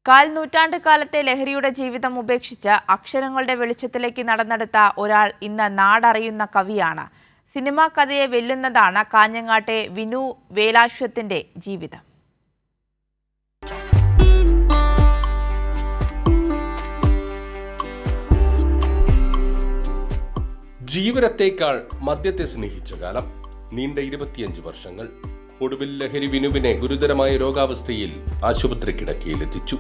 കാൽ നൂറ്റാണ്ട് കാലത്തെ ലഹരിയുടെ ജീവിതം ഉപേക്ഷിച്ച് അക്ഷരങ്ങളുടെ വെളിച്ചത്തിലേക്ക് നടന്നെടുത്ത ഒരാൾ ഇന്ന് നാടറിയുന്ന കവിയാണ്. സിനിമാ കഥയെ വെല്ലുന്നതാണ് കാഞ്ഞങ്ങാട്ടെ വിനു വേലാശ്വത്തിന്റെ ജീവിതം. ജീവനത്തേക്കാൾ മദ്യത്തെ സ്നേഹിച്ച കാലം, നീണ്ട 25 വർഷങ്ങൾ. ഒടുവിൽ ലഹരി വിനുവിനെ ഗുരുതരമായ രോഗാവസ്ഥയിൽ ആശുപത്രി കിടക്കയിലെത്തിച്ചു.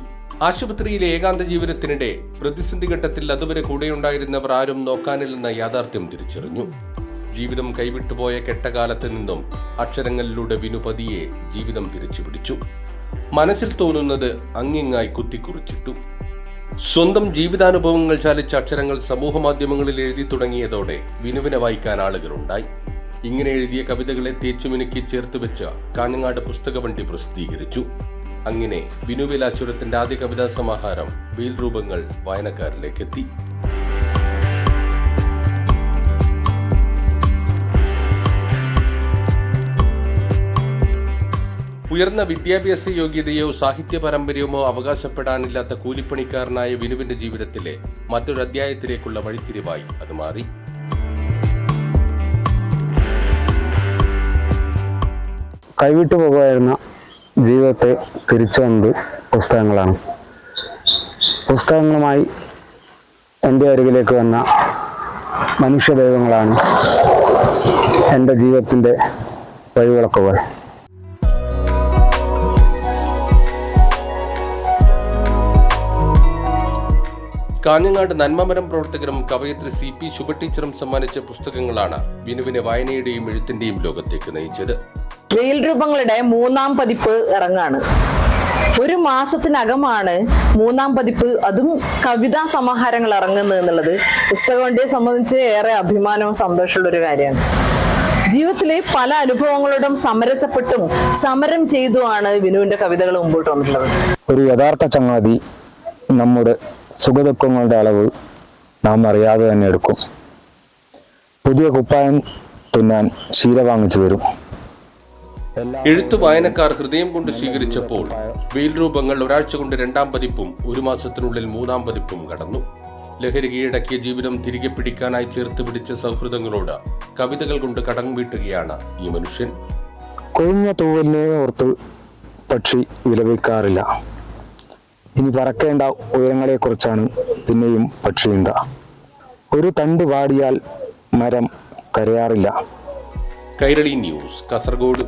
ആശുപത്രിയിലെ ഏകാന്ത ജീവിതത്തിനിടെ പ്രതിസന്ധി ഘട്ടത്തിൽ അതുവരെ കൂടെയുണ്ടായിരുന്നവർ ആരും നോക്കാനില്ലെന്ന യാഥാർത്ഥ്യം തിരിച്ചറിഞ്ഞു. ജീവിതം കൈവിട്ടുപോയ കെട്ടകാലത്ത് നിന്നും അക്ഷരങ്ങളിലൂടെ വിനു പതിയെ ജീവിതം തിരിച്ചുപിടിച്ചു. മനസ്സിൽ തോന്നുന്നത് അങ്ങിങ്ങായി കുത്തിക്കുറിച്ചിട്ടു. സ്വന്തം ജീവിതാനുഭവങ്ങൾ ചാലിച്ച അക്ഷരങ്ങൾ സമൂഹമാധ്യമങ്ങളിൽ എഴുതി തുടങ്ങിയതോടെ വിനുവിനെ വായിക്കാൻ ആളുകളുണ്ടായി. ഇങ്ങനെ എഴുതിയ കവിതകളെ തേച്ചുമിനുക്കി ചേർത്ത് വെച്ച കാഞ്ഞങ്ങാട് പുസ്തകവണ്ടി പ്രസിദ്ധീകരിച്ചു. അങ്ങനെ വിനു വേലാശ്വരത്തിന്റെ ആദ്യ കവിതാ സമാഹാരം വെയിൽ രൂപങ്ങൾ വായനക്കാരിലേക്കെത്തി. ഉയർന്ന വിദ്യാഭ്യാസ യോഗ്യതയോ സാഹിത്യ പാരമ്പര്യമോ അവകാശപ്പെടാനില്ലാത്ത കൂലിപ്പണിക്കാരനായ വിനുവിന്റെ ജീവിതത്തിലെ മറ്റൊരു അധ്യായത്തിലേക്കുള്ള വഴിത്തിരിവായി അത് മാറി. കൈവിട്ടു പോകുമായിരുന്ന ജീവിതത്തെ തിരിച്ചുകൊണ്ട് പുസ്തകങ്ങളാണ്. പുസ്തകങ്ങളുമായി എൻ്റെ അരികിലേക്ക് വന്ന മനുഷ്യദൈവങ്ങളാണ് എൻ്റെ ജീവിതത്തിൻ്റെ വഴിവിളക്കുകൾ. കാഞ്ഞങ്ങാട് നന്മമരം പ്രവർത്തകരും കവയത്രി CP ശുഭ ടീച്ചറും സമ്മാനിച്ച പുസ്തകങ്ങളാണ് വിനുവിനെ വായനയുടെയും എഴുത്തിന്റെയും ലോകത്തേക്ക് നയിച്ചത്. വെയിൽ രൂപങ്ങളുടെ 3ാം പതിപ്പ് ഇറങ്ങാണ്. ഒരു മാസത്തിനകമാണ് 3ാം പതിപ്പ്, അതും കവിതാ സമാഹാരങ്ങൾ ഇറങ്ങുന്നത് എന്നുള്ളത് പുസ്തകവണ്ടിയെ സംബന്ധിച്ച് ഏറെ അഭിമാനവും സന്തോഷമുള്ള ഒരു കാര്യമാണ്. ജീവിതത്തിലെ പല അനുഭവങ്ങളോടും സമരസപ്പെട്ടും സമരം ചെയ്തുമാണ് വിനുവിന്റെ കവിതകൾ മുമ്പോട്ട് വന്നിട്ടുള്ളത്. ഒരു യഥാർത്ഥ ചങ്ങാതി നമ്മുടെ സുഖദുഃഖങ്ങളുടെ അളവ് നാം അറിയാതെ തന്നെ എടുക്കും. പുതിയ കുപ്പായം തുന്നാൻ ശീല വാങ്ങിച്ചു തരും. എഴുത്തു വായനക്കാർ ഹൃദയം കൊണ്ട് സ്വീകരിച്ചപ്പോൾ വെയിൽ രൂപങ്ങൾ ഒരാഴ്ച കൊണ്ട് 2ാം പതിപ്പും 1 മാസത്തിനുള്ളിൽ 3ാം പതിപ്പും കടന്നു. ലഹരി കീഴടക്കിയ ജീവിതം തിരികെ പിടിക്കാനായി ചേർത്ത് പിടിച്ച സൗഹൃദങ്ങളോട് കവിതകൾ കൊണ്ട് കടം വീട്ടുകയാണ് ഈ മനുഷ്യൻ. കൊഴിഞ്ഞ തൂവലിനെ ഓർത്ത് പക്ഷി വിലപിക്കാറില്ല. ഇനി പറക്കേണ്ട ഉയരങ്ങളെ കുറിച്ചാണ് പിന്നെയും പക്ഷിചിന്ത. ഒരു തണ്ട് പാടിയാൽ മരം കരയാറില്ല. കൈരളി ന്യൂസ്, കാസർഗോഡ്.